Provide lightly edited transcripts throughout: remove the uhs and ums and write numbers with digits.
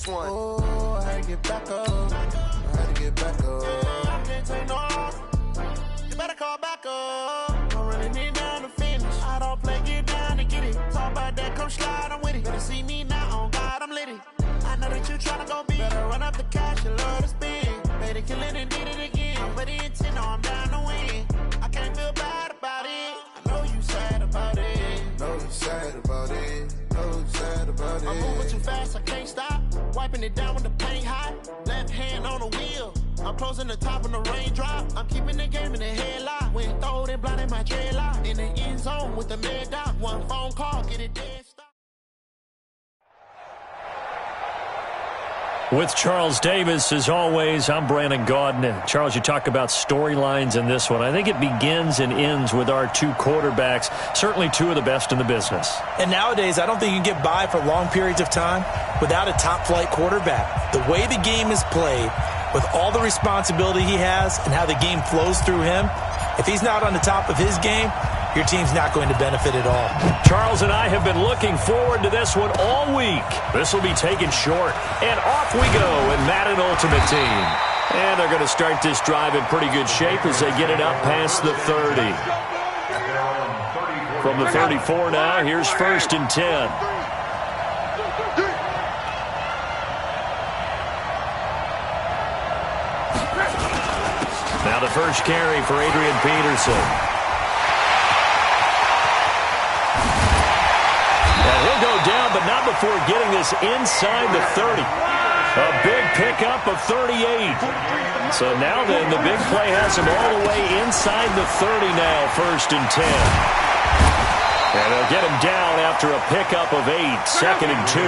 last one. Oh, I had to get back up. I had to get back up. I can't take no. You better call back up. I'm running it down to finish. I don't play, get down to get it. Talk about that, come slide, I'm with it. Better see me now, on God, I'm litty. I know that you tryna go be. Better run up the cash, you love to spend. Better kill it and did it again. I'm with the intent, no, I'm down to win. I can't feel bad about it. I know you sad about it. Know you sad about it. Know you sad about it. I'm moving too fast, I can't stop. Wiping it down when the paint hot. Left hand on the wheel. I'm closing the top when the raindrop. I'm keeping the game in the headlock. When throwed and blinded my dreadlock. In the end zone with the mad dot. One phone call, get it dead stop. With Charles Davis, as always, I'm Brandon Gaudin. Charles, you talk about storylines in this one. I think it begins and ends with our two quarterbacks, certainly two of the best in the business. And nowadays, I don't think you can get by for long periods of time without a top-flight quarterback. The way the game is played, with all the responsibility he has and how the game flows through him, if he's not on the top of his game, your team's not going to benefit at all. Charles and I have been looking forward to this one all week. This will be taken short, and off we go in Madden Ultimate Team. And they're going to start this drive in pretty good shape as they get it up past the 30. From the 34 now, here's 1st and 10. Now the first carry for Adrian Peterson. He'll go down, but not before getting this inside the 30. A big pickup of 38. So now then, the big play has him all the way inside the 30 now, 1st and 10. And they'll get him down after a pickup of 8, 2nd and 2.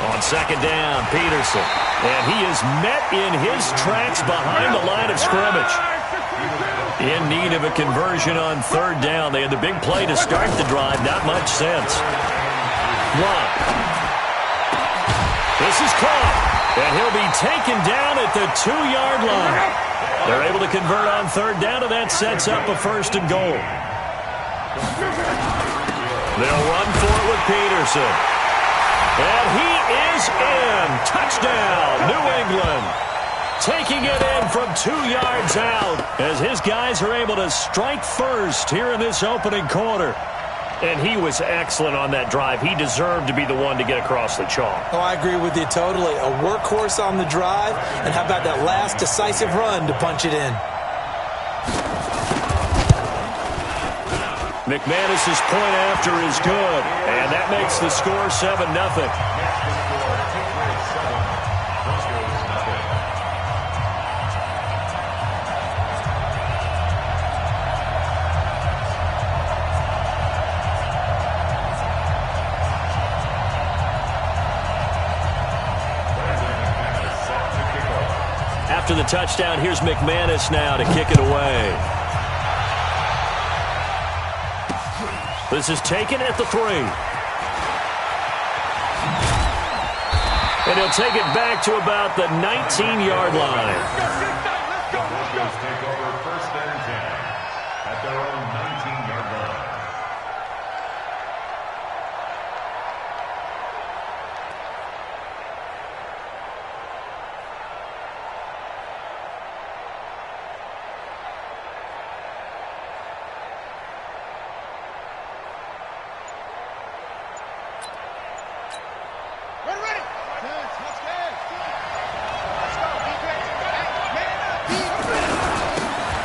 On 2nd down, Peterson. And he is met in his tracks behind the line of scrimmage. In need of a conversion on 3rd down. They had the big play to start the drive. Not much sense. One. This is caught. And he'll be taken down at the 2-yard line. They're able to convert on 3rd down, and that sets up a 1st and goal. They'll run for it with Peterson. And he is in. Touchdown, New England. Taking it in from 2 yards out as his guys are able to strike first here in this opening quarter. And he was excellent on that drive. He deserved to be the one to get across the chalk. Oh, I agree with you totally. A workhorse on the drive, and how about that last decisive run to punch it in? McManus's point after is good, and that makes the score 7-0. After the touchdown, here's McManus now to kick it away. This is taken at the 3. And he'll take it back to about the 19-yard line. Broncos take over 1st and 10 at their own 19-yard line.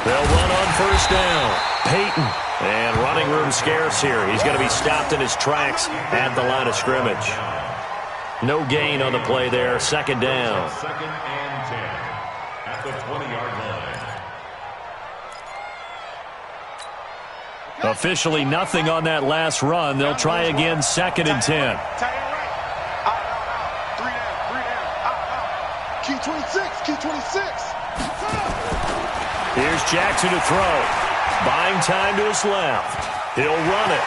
They'll run on 1st down. Peyton. And running room scarce here. He's going to be stopped in his tracks at the line of scrimmage. No gain on the play there. 2nd down. 2nd and 10 at the 20-yard line. Officially nothing on that last run. They'll try again 2nd and 10. Key 26, key 26. Here's Jackson to throw. Buying time to his left. He'll run it.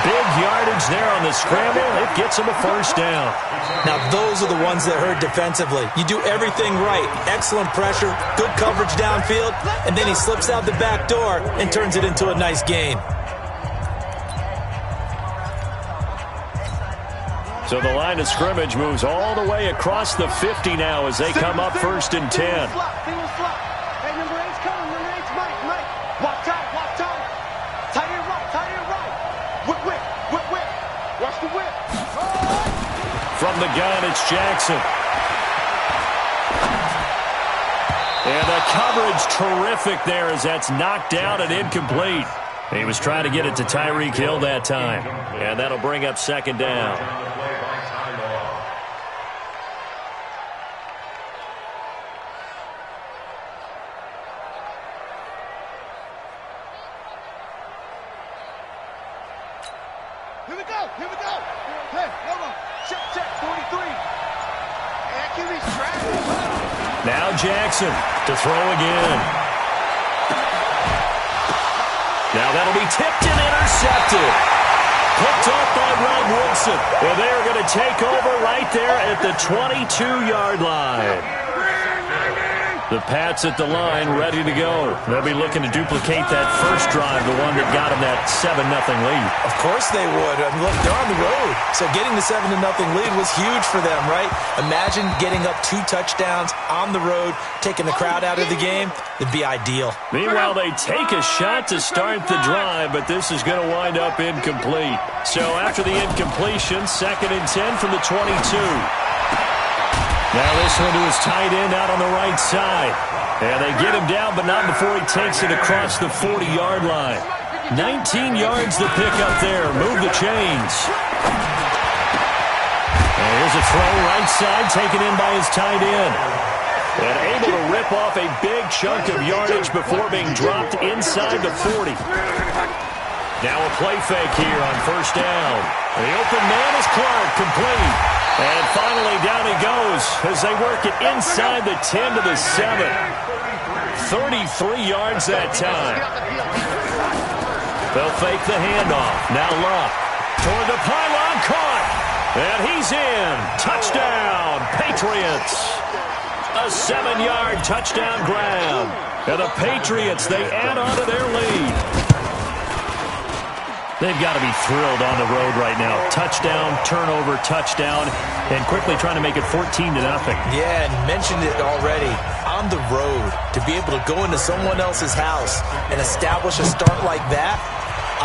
Big yardage yards there on the scramble. It gets him a first down. Now, those are the ones that hurt defensively. You do everything right. Excellent pressure, good coverage downfield, and then he slips out the back door and turns it into a nice gain. So the line of scrimmage moves all the way across the 50 now as they come up 1st and 10. Hey, number 8's coming. Number 8's Mike. Watch out. Tight end right. Whip. Watch the whip. From the gun, it's Jackson. And the coverage terrific there as that's knocked down and incomplete. He was trying to get it to Tyreek Hill that time. And that'll bring up 2nd down. Here we go. Hey, hold on. Check, 43. And QB's trash. Now Jackson to throw again. Now that'll be tipped and intercepted. Picked off by Rob Wilson. And they're going to take over right there at the 22-yard line. The Pats at the line, ready to go. They'll be looking to duplicate that first drive, the one that got them that 7-0 lead. Of course they would. I mean, look, they're on the road. So getting the 7-0 lead was huge for them, right? Imagine getting up 2 touchdowns on the road, taking the crowd out of the game. It'd be ideal. Meanwhile, they take a shot to start the drive, but this is going to wind up incomplete. So after the incompletion, 2nd and 10 from the 22. Now this one to his tight end out on the right side. And they get him down, but not before he takes it across the 40-yard line. 19 yards to pick up there. Move the chains. And here's a throw right side, taken in by his tight end. And able to rip off a big chunk of yardage before being dropped inside the 40. Now a play fake here on 1st down. The open man is Clark, complete. And finally down he goes as they work it inside the 10 to the 7. 33 yards that time. They'll fake the handoff. Now Luck toward the pylon, caught. And he's in. Touchdown, Patriots. A 7-yard touchdown grab. And the Patriots, they add on to their lead. They've got to be thrilled on the road right now. Touchdown, turnover, touchdown, and quickly trying to make it 14-0. Yeah, and mentioned it already. On the road, to be able to go into someone else's house and establish a start like that,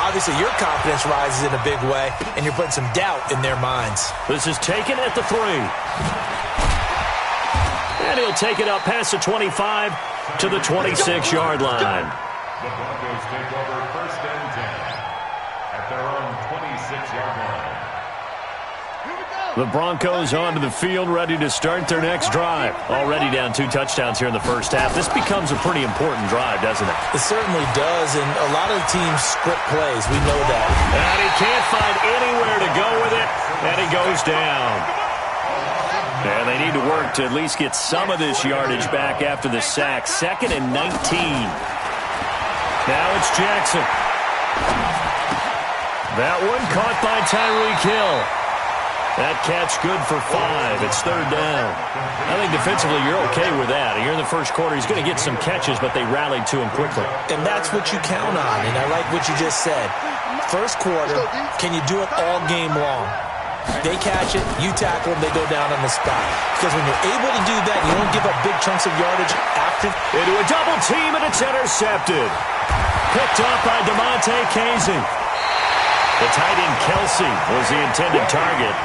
obviously your confidence rises in a big way, and you're putting some doubt in their minds. This is taken at the 3. And he'll take it up past the 25 to the 26-yard line. The Broncos take over 1st and 10 at their own 26-yard line. The Broncos onto the field, ready to start their next drive. Already down 2 touchdowns here in the first half. This becomes a pretty important drive, doesn't it? It certainly does, and a lot of the teams script plays. We know that. And he can't find anywhere to go with it, and he goes down. And they need to work to at least get some of this yardage back after the sack. 2nd and 19. Now it's Jackson. That one caught by Tyreek Hill. That catch good for 5. It's 3rd down. I think defensively you're okay with that. Here in the first quarter, he's going to get some catches, but they rallied to him quickly. And that's what you count on, and I like what you just said. First quarter, can you do it all game long? They catch it, you tackle them, they go down on the spot. Because when you're able to do that, you don't give up big chunks of yardage after. Into a double team, and it's intercepted. Picked off by DeMonte Casey. The tight end Kelsey was the intended target.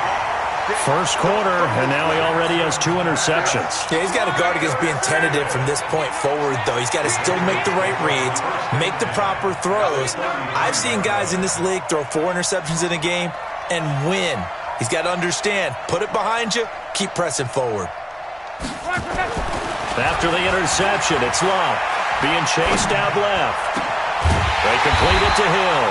First quarter, and now he already has 2 interceptions. Yeah, he's got to guard against being tentative from this point forward, though. He's got to still make the right reads, make the proper throws. I've seen guys in this league throw 4 interceptions in a game and win. He's got to understand, put it behind you, keep pressing forward. After the interception, it's Love being chased out left. They complete it to Hill.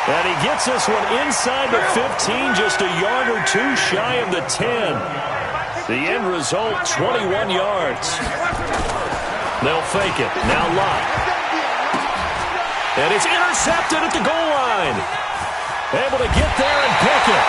And he gets this one inside the 15, just a yard or 2 shy of the 10. The end result, 21 yards. They'll fake it. Now Love. And it's intercepted at the goal line. Able to get there and pick it.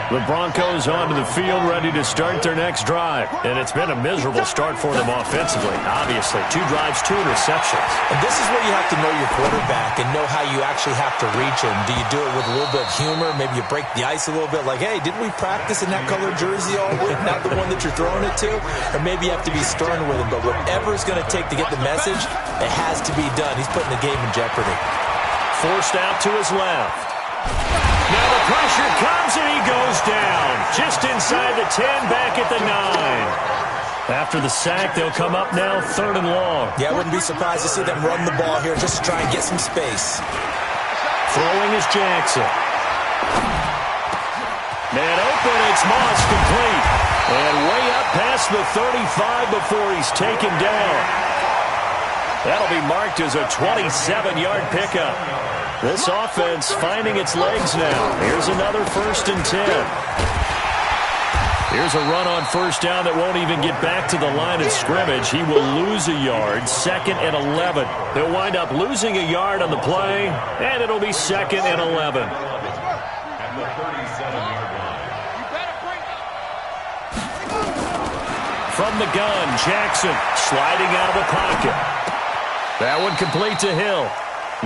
The Broncos onto the field, ready to start their next drive. And it's been a miserable start for them offensively, obviously. 2 drives, 2 interceptions. And this is where you have to know your quarterback and know how you actually have to reach him. Do you do it with a little bit of humor? Maybe you break the ice a little bit like, hey, didn't we practice in that colored jersey all week? Not the one that you're throwing it to? Or maybe you have to be stern with him. But whatever it's going to take to get the message, it has to be done. He's putting the game in jeopardy. Forced out to his left. Now the pressure comes and he goes down. Just inside the 10, back at the 9. After the sack, they'll come up now 3rd and long. Yeah, I wouldn't be surprised to see them run the ball here just to try and get some space. Throwing is Jackson. Man open, it's Moss complete. And way up past the 35 before he's taken down. That'll be marked as a 27-yard pickup. This offense finding its legs now. Here's another 1st and 10. Here's a run on 1st down that won't even get back to the line of scrimmage. He will lose a yard, 2nd and 11. They'll wind up losing a yard on the play, and it'll be 2nd and 11. At the 37-yard line. From the gun, Jackson sliding out of the pocket. That one complete to Hill.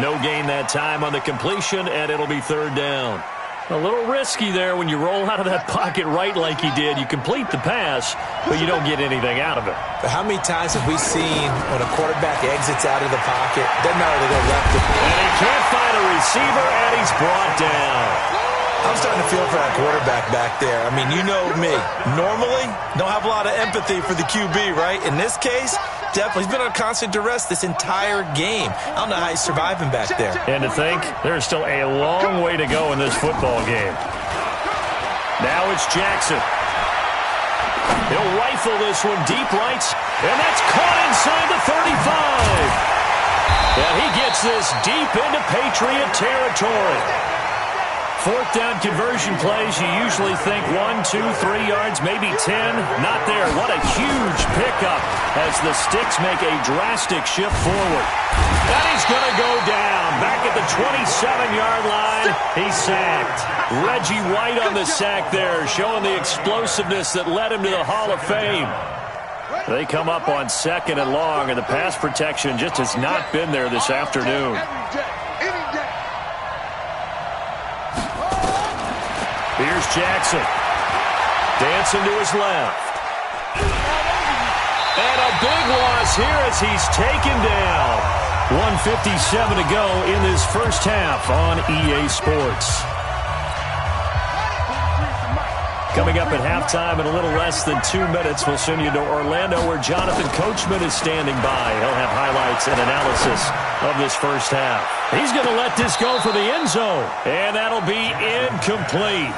No gain that time on the completion, and it'll be 3rd down. A little risky there when you roll out of that pocket right like he did. You complete the pass, but you don't get anything out of it. But how many times have we seen when a quarterback exits out of the pocket, doesn't matter to go left or and he can't find a receiver, and he's brought down. I'm starting to feel for that quarterback back there. I mean, you know me. Normally, don't have a lot of empathy for the QB, right? In this case, definitely. He's been on constant duress this entire game. I don't know how he's surviving back there. And to think, there's still a long way to go in this football game. Now it's Jackson. He'll rifle this one deep right, and that's caught inside the 35. Yeah, he gets this deep into Patriot territory. 4th down conversion plays, you usually think 1, 2, 3 yards, maybe 10. Not there. What a huge pickup as the Sticks make a drastic shift forward. And he's going to go down. Back at the 27-yard line, he's sacked. Reggie White on the sack there, showing the explosiveness that led him to the Hall of Fame. They come up on 2nd and long, and the pass protection just has not been there this afternoon. Here's Jackson. Dancing to his left. And a big loss here as he's taken down. 1:57 to go in this first half on EA Sports. Coming up at halftime in a little less than 2 minutes, we'll send you to Orlando where Jonathan Coachman is standing by. He'll have highlights and analysis of this first half. He's going to let this go for the end zone, and that'll be incomplete.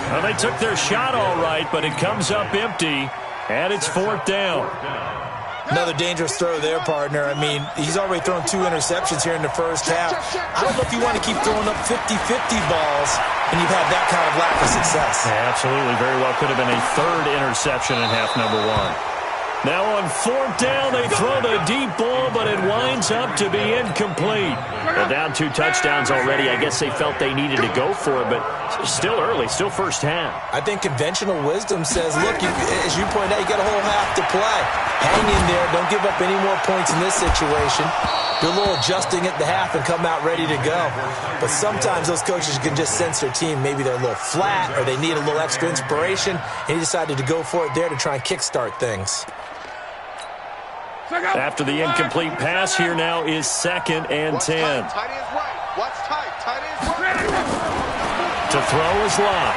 Well, they took their shot all right, but it comes up empty, and it's 4th down. Another dangerous throw there, partner. I mean, he's already thrown 2 interceptions here in the first half. I don't know if you want to keep throwing up 50-50 balls when you've had that kind of lack of success. Yeah, absolutely. Very well could have been a 3rd interception in half number 1. Now on 4th down, they throw the deep ball, but it winds up to be incomplete. They're down 2 touchdowns already. I guess they felt they needed to go for it, but still early, still first half. I think conventional wisdom says, look, as you pointed out, you got a whole half to play. Hang in there. Don't give up any more points in this situation. Do a little adjusting at the half and come out ready to go. But sometimes those coaches can just sense their team. Maybe they're a little flat or they need a little extra inspiration, and he decided to go for it there to try and kickstart things. After the incomplete pass, here now is 2nd and 10. Tight is right. Watch tight. Tight is right. To throw is Locke.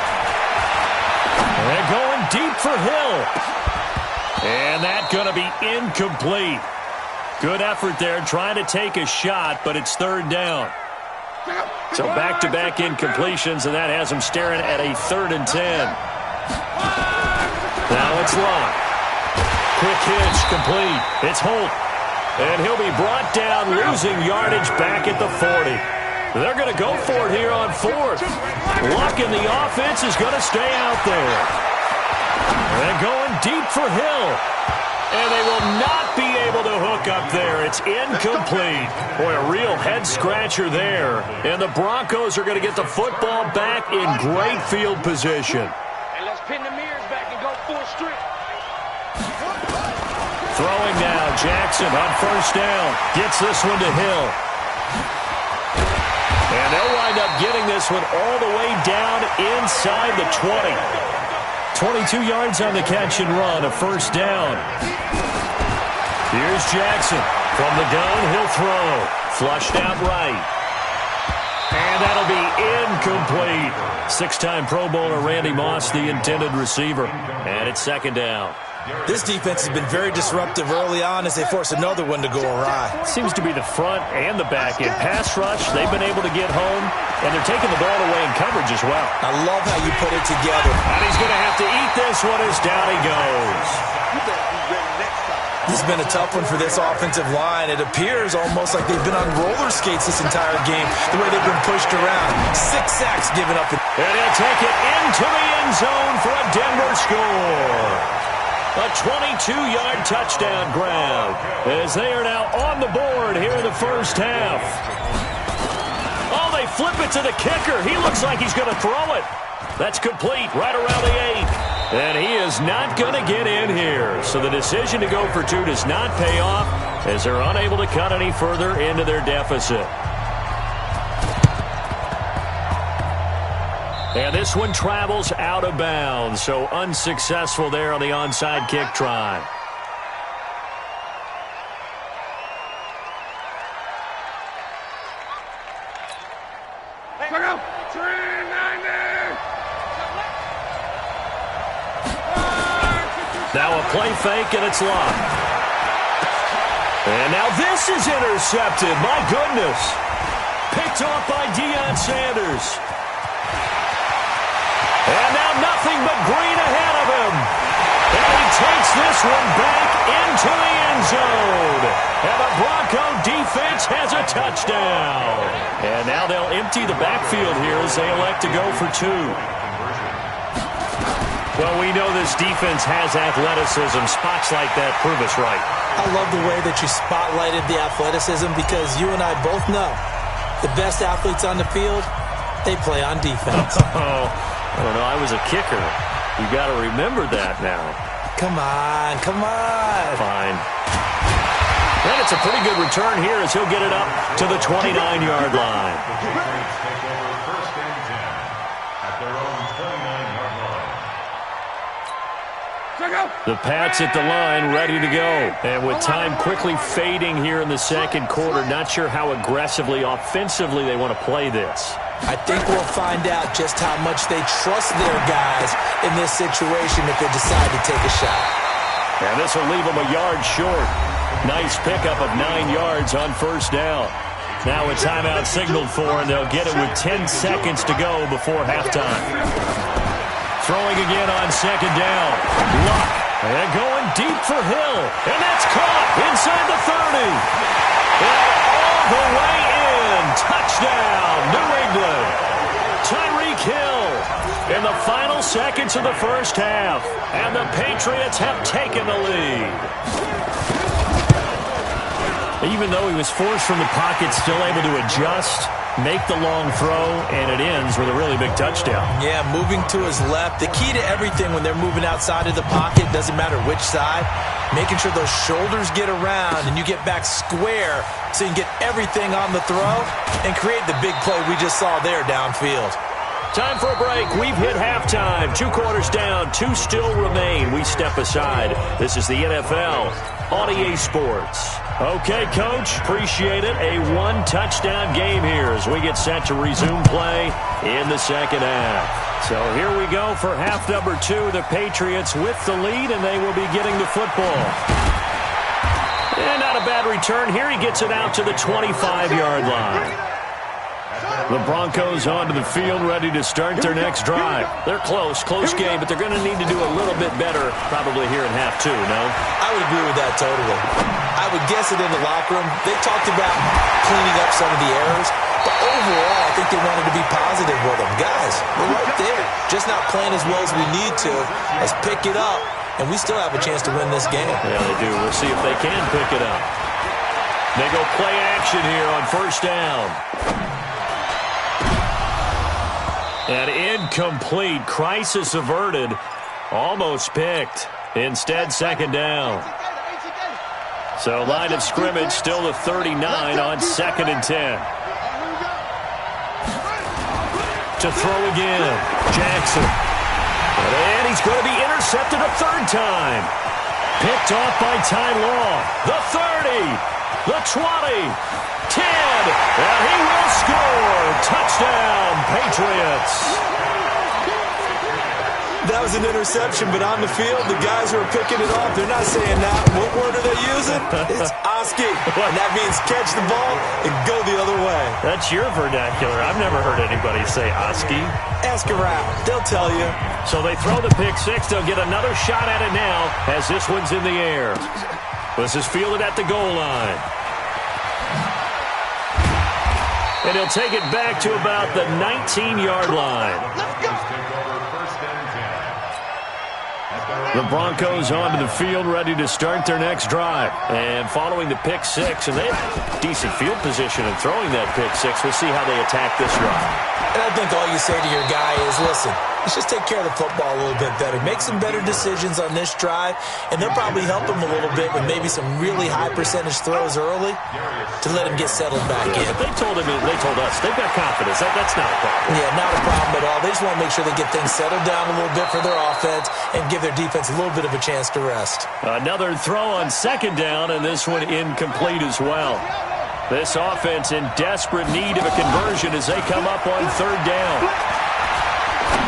And going deep for Hill. And that's going to be incomplete. Good effort there trying to take a shot, but it's 3rd down. So back-to-back incompletions, and that has him staring at a 3rd and 10. Now it's Locke. Quick hitch, complete. It's Holt. And he'll be brought down, losing yardage back at the 40. They're going to go for it here on 4th. Locke in the offense is going to stay out there. And going deep for Hill. And they will not be able to hook up there. It's incomplete. Boy, a real head-scratcher there. And the Broncos are going to get the football back in great field position. And let's pin the mirrors back and go full strip. Throwing now, Jackson on first down. Gets this one to Hill. And they'll wind up getting this one all the way down inside the 20. 22 yards on the catch and run, a first down. Here's Jackson. From the gun, he'll throw. Flushed out right. And that'll be incomplete. 6-time Pro Bowler Randy Moss, the intended receiver. And it's second down. This defense has been very disruptive early on as they force another one to go awry. Seems to be the front and the back. In pass rush, they've been able to get home, and they're taking the ball away in coverage as well. I love how you put it together. And he's going to have to eat this one as down he goes. This has been a tough one for this offensive line. It appears almost like they've been on roller skates this entire game, the way they've been pushed around. 6 sacks given up. And he'll take it into the end zone for a Denver score. A 22-yard touchdown grab as they are now on the board here in the first half. Oh, they flip it to the kicker. He looks like he's going to throw it. That's complete right around the 8. And he is not going to get in here. So the decision to go for 2 does not pay off as they're unable to cut any further into their deficit. And this one travels out of bounds, so unsuccessful there on the onside kick try. Now a play fake, and it's locked. And now this is intercepted. My goodness. Picked off by Deion Sanders. And now nothing but green ahead of him. And he takes this one back into the end zone. And the Bronco defense has a touchdown. And now they'll empty the backfield here as they elect to go for 2. Well, we know this defense has athleticism. Spots like that prove us right. I love the way that you spotlighted the athleticism because you and I both know the best athletes on the field, they play on defense. I don't know. I was a kicker. You got to remember that now. Come on, come on. Fine. And it's a pretty good return here as he'll get it up to the 29-yard line. Take over first and 10 at their own 29-yard line. The Pats at the line, ready to go. And with time quickly fading here in the second quarter, not sure how aggressively, offensively they want to play this. I think we'll find out just how much they trust their guys in this situation if they decide to take a shot. And this will leave them a yard short. Nice pickup of 9 yards on first down. Now a timeout signaled for, and they'll get it with 10 seconds to go before halftime. Throwing again on second down. Luck. And going deep for Hill. And that's caught inside the 30. And all the way in. Touchdown, New England. Tyreek Hill in the final seconds of the first half. And the Patriots have taken the lead. Even though he was forced from the pocket, still able to adjust, make the long throw, and it ends with a really big touchdown. Yeah, moving to his left. The key to everything when they're moving outside of the pocket, doesn't matter which side, making sure those shoulders get around and you get back square so you can get everything on the throw and create the big play we just saw there downfield. Time for a break. We've hit halftime. 2 quarters down. 2 still remain. We step aside. This is the NFL on EA Sports. Okay, Coach. Appreciate it. A 1-touchdown game here as we get set to resume play in the second half. So here we go for half number 2. The Patriots with the lead, and they will be getting the football. And not a bad return here. He gets it out to the 25-yard line. The Broncos onto the field, ready to start their next drive. They're close game, but they're going to need to do a little bit better probably here in half 2, no? I would agree with that totally. I would guess it in the locker room. They talked about cleaning up some of the errors, but overall, I think they wanted to be positive with them. Guys, we're right there. Just not playing as well as we need to. Let's pick it up and we still have a chance to win this game. Yeah, they do. We'll see if they can pick it up. They go play action here on first down. And incomplete. Crisis averted. Almost picked. Instead, second down. So line of scrimmage still to 39 on 2nd and 10. To throw again. Jackson. And he's going to be intercepted a third time. Picked off by Ty Law. The 30. The 20. 10. And he will score. Touchdown, Patriots. That was an interception, but on the field, the guys who are picking it off, they're not saying that. What word are they using? It's Oski. And that means catch the ball and go the other way. That's your vernacular. I've never heard anybody say Oski. Ask around. They'll tell you. So they throw the pick six. They'll get another shot at it now as this one's in the air. This is fielded at the goal line. And he'll take it back to about the 19-yard line. The Broncos onto the field, ready to start their next drive. And following the pick six, and they have decent field position in throwing that pick six. We'll see how they attack this drive. And I think all you say to your guy is, listen, let's just take care of the football a little bit better. Make some better decisions on this drive, and they'll probably help him a little bit with maybe some really high percentage throws early to let him get settled back in. They told us, they've got confidence. That's not a problem. Yeah, not a problem at all. They just want to make sure they get things settled down a little bit for their offense and give their defense a little bit of a chance to rest. Another throw on second down, and this one incomplete as well. This offense in desperate need of a conversion as they come up on third down.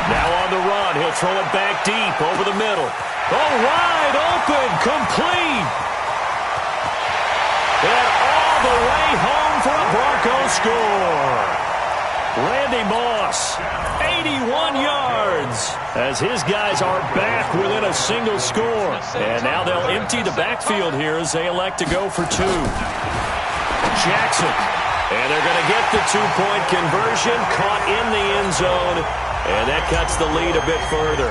Now on the run, he'll throw it back deep over the middle. Oh, wide open, complete. And all the way home for a Broncos score. Randy Moss, 81 yards, as his guys are back within a single score. And now they'll empty the backfield here as they elect to go for two. Jackson, and they're going to get the two-point conversion, caught in the end zone, and that cuts the lead a bit further.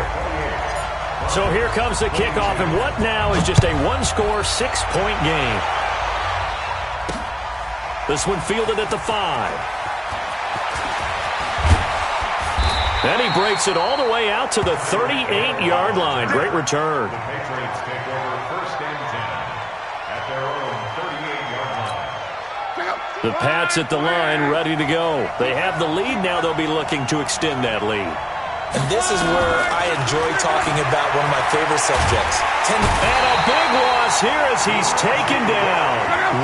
So here comes the kickoff, and what now is just a one-score, six-point game. This one fielded at the 5. And he breaks it all the way out to the 38-yard line. Great return. The Patriots take over first and 10 at their own 38-yard line. The Pats at the line, ready to go. They have the lead now. They'll be looking to extend that lead. And this is where I enjoy talking about one of my favorite subjects. And a big loss here as he's taken down.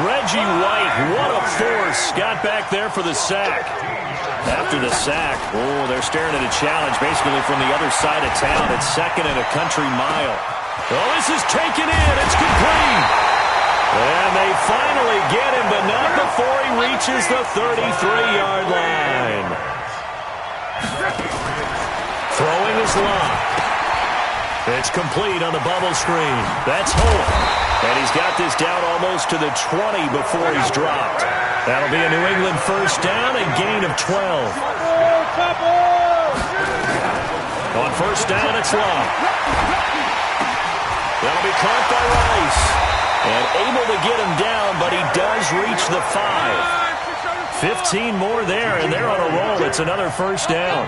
Reggie White, what a force. Got back there for the sack. After the sack, they're staring at a challenge basically from the other side of town. It's second and a country mile. Oh, this is taken in. It's complete. And they finally get him, but not before he reaches the 33-yard line. Throwing is locked. It's complete on the bubble screen. That's Holt. And he's got this down almost to the 20 before he's dropped. That'll be a New England first down and gain of 12. On first down, it's locked. That'll be caught by Rice. And able to get him down, but he does reach the 5. 15 more there, and they're on a roll. It's another first down.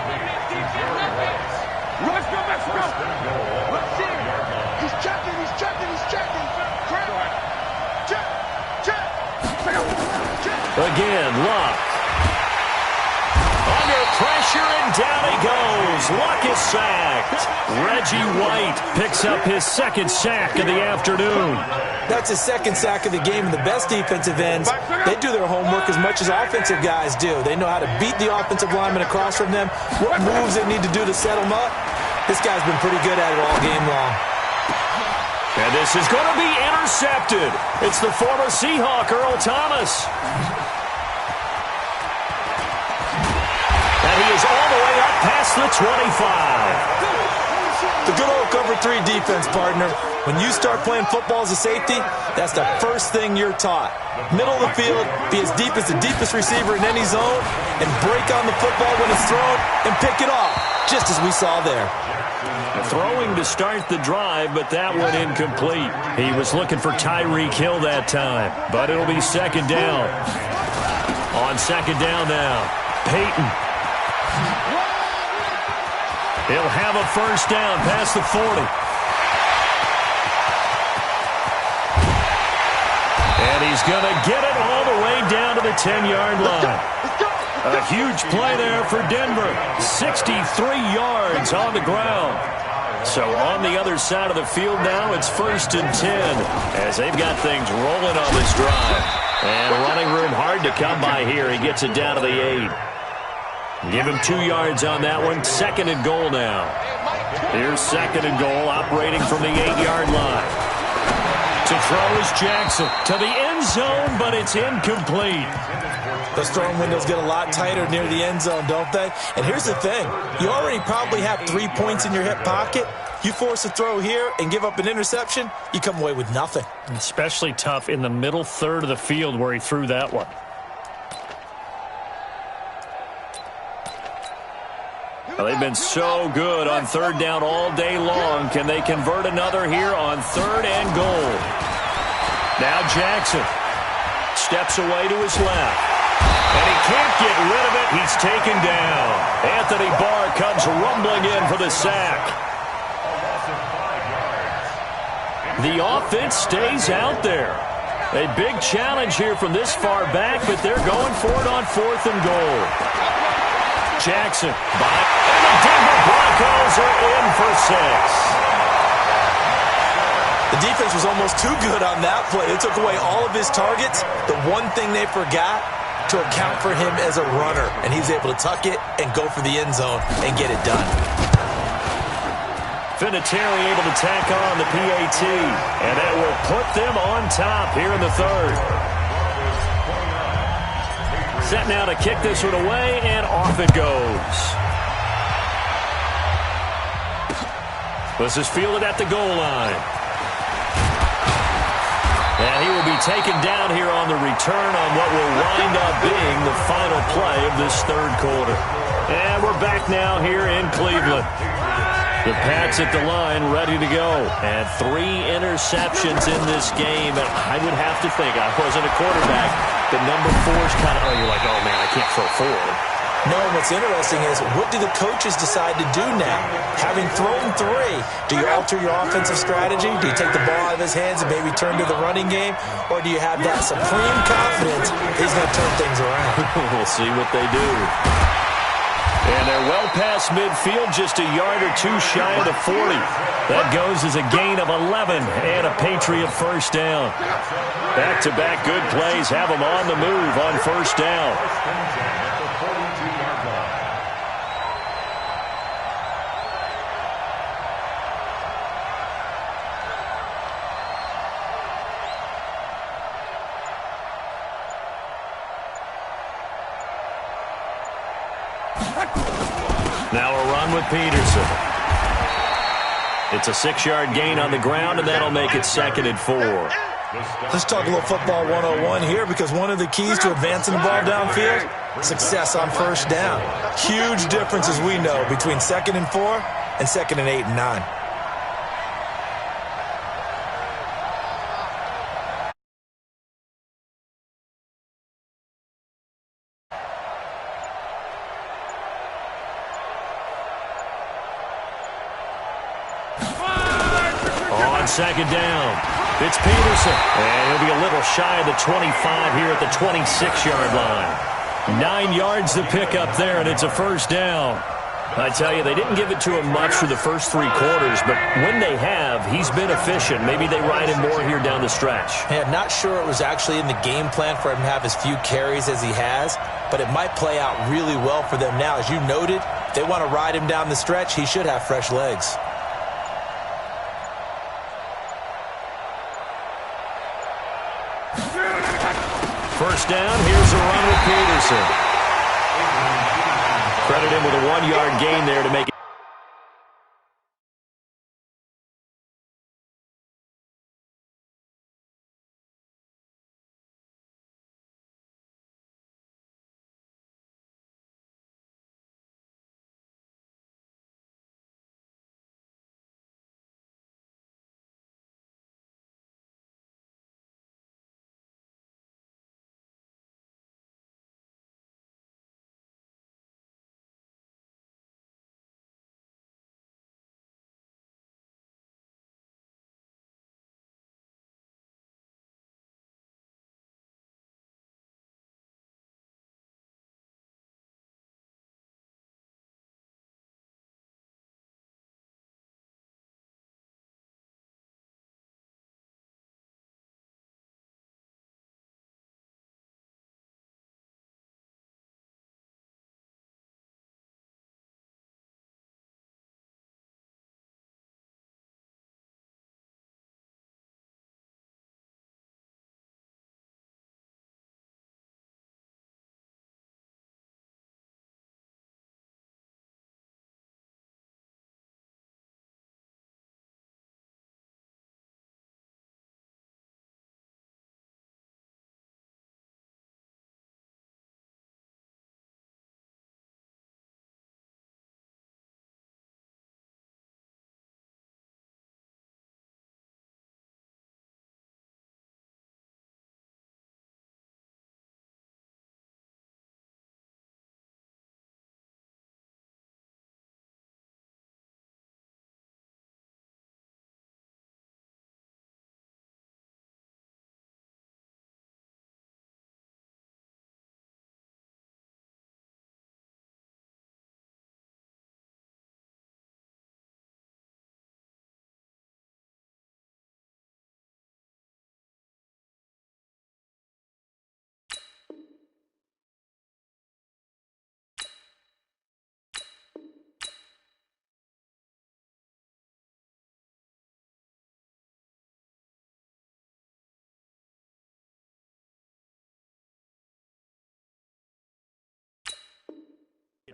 Again, Luck. Under pressure, and down he goes. Luck is sacked. Reggie White picks up his second sack of the afternoon. That's his second sack of the game, and the best defensive ends, they do their homework as much as offensive guys do. They know how to beat the offensive lineman across from them, what moves they need to do to set them up. This guy's been pretty good at it all game long. And this is going to be intercepted. It's the former Seahawk, Earl Thomas. And he is all the way up past the 25. The good old cover 3 defense, partner. When you start playing football as a safety, that's the first thing you're taught. Middle of the field, be as deep as the deepest receiver in any zone, and break on the football when it's thrown and pick it off, just as we saw there. Throwing to start the drive, but that one incomplete. He was looking for Tyreek Hill that time, but it'll be second down. On second down now, Peyton. He'll have a first down past the 40. And he's going to get it all the way down to the 10-yard line. A huge play there for Denver. 63 yards on the ground. So on the other side of the field now, it's 1st and 10 as they've got things rolling on this drive. And running room hard to come by here. He gets it down to the 8. Give him 2 yards on that one. 2nd and goal now. Here's 2nd and goal, operating from the 8-yard line. To throw is Jackson to the end zone, but it's incomplete. Those throwing windows get a lot tighter near the end zone, don't they? And here's the thing. You already probably have 3 points in your hip pocket. You force a throw here and give up an interception, you come away with nothing. Especially tough in the middle third of the field where he threw that one. Well, they've been so good on 3rd down all day long. Can they convert another here on 3rd and goal? Now Jackson steps away to his left. And he can't get rid of it. He's taken down. Anthony Barr comes rumbling in for the sack. The offense stays out there. A big challenge here from this far back, but they're going for it on 4th and goal. Jackson, and the Denver Broncos are in for 6. The defense was almost too good on that play. They took away all of his targets. The one thing they forgot, to account for him as a runner, and he's able to tuck it and go for the end zone and get it done. Vinatieri able to tack on the PAT, and that will put them on top here in the 3rd. Set now to kick this one away, and off it goes. This is fielded at the goal line. And he will be taken down here on the return on what will wind up being the final play of this 3rd quarter. And we're back now here in Cleveland. The Pats at the line, ready to go. And 3 interceptions in this game. And I would have to think, I wasn't a quarterback, the number 4's kind of, you're like, oh, man, I can't throw 4. No, what's interesting is, what do the coaches decide to do now? Having thrown 3, do you alter your offensive strategy? Do you take the ball out of his hands and maybe turn to the running game? Or do you have that supreme confidence he's going to turn things around? We'll see what they do. And they're well past midfield, just a yard or 2 shy of the 40. That goes as a gain of 11 and a Patriot first down. Back-to-back good plays have them on the move on first down. Now a run with Peterson. It's a 6-yard gain on the ground, and that'll make it 2nd and 4. Let's talk a little football 101 here, because one of the keys to advancing the ball downfield, success on first down. Huge difference, as we know, between 2nd and 4 and 2nd and 8 and 9. On second down, it's Peterson. And he'll be a little shy of the 25 here at the 26-yard line. 9 yards to pick up there, and it's a first down. I tell you, they didn't give it to him much for the first 3 quarters, but when they have, he's been efficient. Maybe they ride him more here down the stretch. Yeah, I'm not sure it was actually in the game plan for him to have as few carries as he has, but it might play out really well for them now. As you noted, if they want to ride him down the stretch, he should have fresh legs. First down, here's a run with Peterson. Credit him with a 1-yard gain there to make it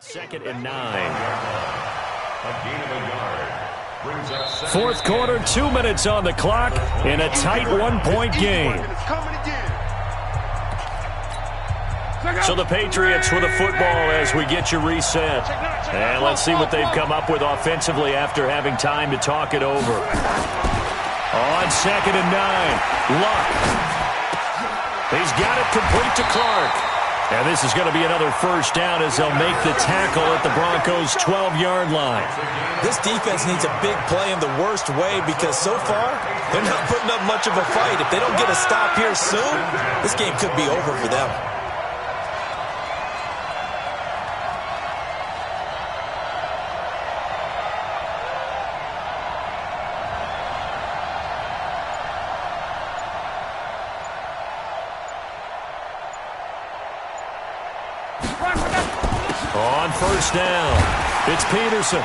2nd and 9. A gain of a yard. Brings up second. Fourth quarter, 2 minutes on the clock in a tight one-point game. So the Patriots with a football as we get you reset. And let's see what they've come up with offensively after having time to talk it over. On 2nd and 9, Luck. He's got it complete to Clark. And this is going to be another first down as they'll make the tackle at the Broncos' 12-yard line. This defense needs a big play in the worst way because so far, they're not putting up much of a fight. If they don't get a stop here soon, this game could be over for them. On first down, it's Peterson.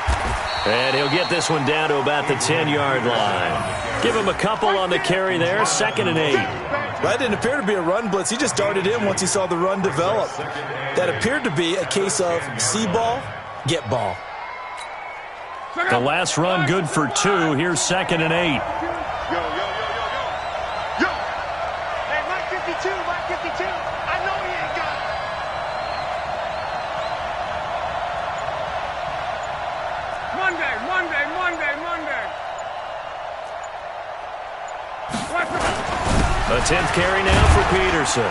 And he'll get this one down to about the 10-yard line. Give him a couple on the carry there, 2nd and 8. That didn't appear to be a run blitz. He just darted in once he saw the run develop. That appeared to be a case of see ball, get ball. The last run good for 2. Here's 2nd and 8. Yo. Hey, Mike 52, Mike 52. I know he ain't got it. Monday. A 10th carry now for Peterson.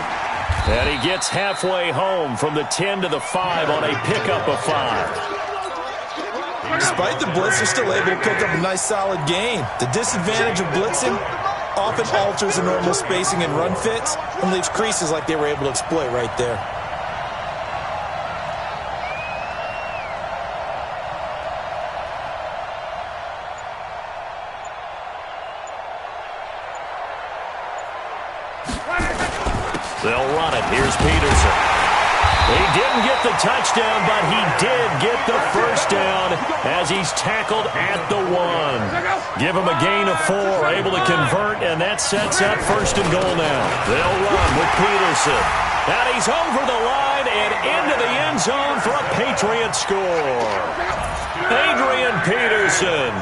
And he gets halfway home from the 10 to the 5 on a pickup of 5. Despite the blitz, they're still able to pick up a nice solid gain. The disadvantage of blitzing often alters the normal spacing and run fits and leaves creases like they were able to exploit right there. They'll run it. Here's Peterson. He didn't get the touchdown, but he did get the first down as he's tackled at the 1. Give him a gain of 4, able to convert, and that sets up 1st and goal now. They'll run with Peterson. And he's over the line and into the end zone for a Patriot score. Adrian Peterson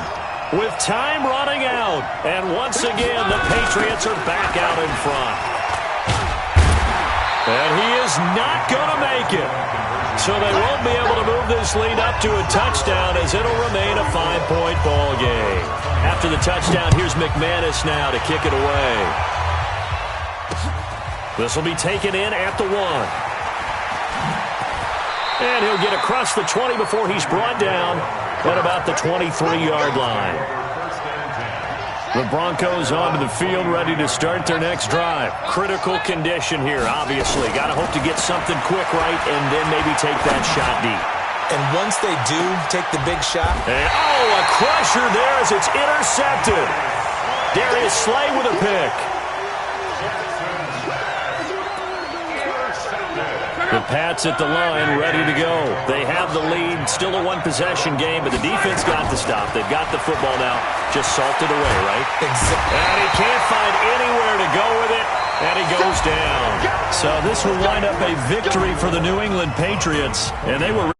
with time running out. And once again, the Patriots are back out in front. And he is not going to make it. So they won't be able to move this lead up to a touchdown as it'll remain a 5-point ball game. After the touchdown, here's McManus now to kick it away. This will be taken in at the 1. And he'll get across the 20 before he's brought down at about the 23-yard line. The Broncos onto the field, ready to start their next drive. Critical condition here, obviously. Got to hope to get something quick right and then maybe take that shot deep. And once they do take the big shot. And, a crusher there as it's intercepted. Darius Slay with a pick. The Pats at the line, ready to go. They have the lead, still a one-possession game, but the defense got the stop. They've got the football now, just salted away, right? Exactly. And he can't find anywhere to go with it, and he goes down. So this will wind up a victory for the New England Patriots, and they were